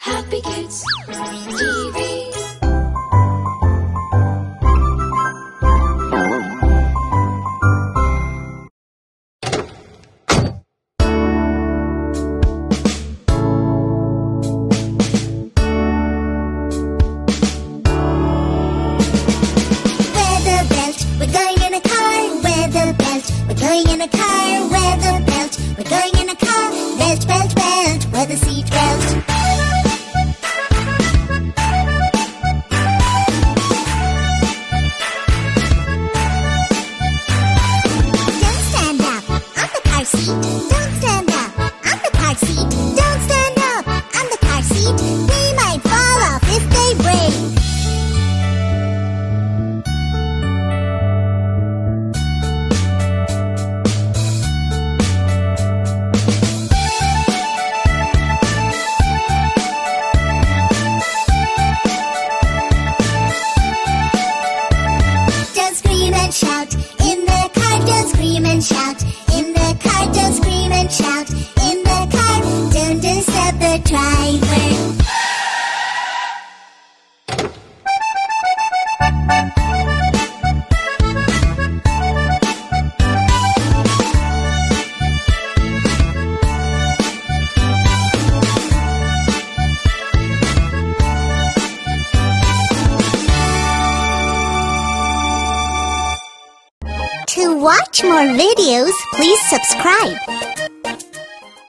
Happy Kids TV. Weather belt, we're going in a car. Weather belt, we're going in a car. Weather belt, we're going in a car. Belt, belt, belt, weather seat belt. Don't stand up on the car seat. Don't stand up on the car seat. Don't stand up on the car seat. They might fall off if they break. Don't scream and shout in the car. Don't scream and shout in the car. Don't scream and shout in the car. Don't disturb the driver. To watch more videos, please subscribe.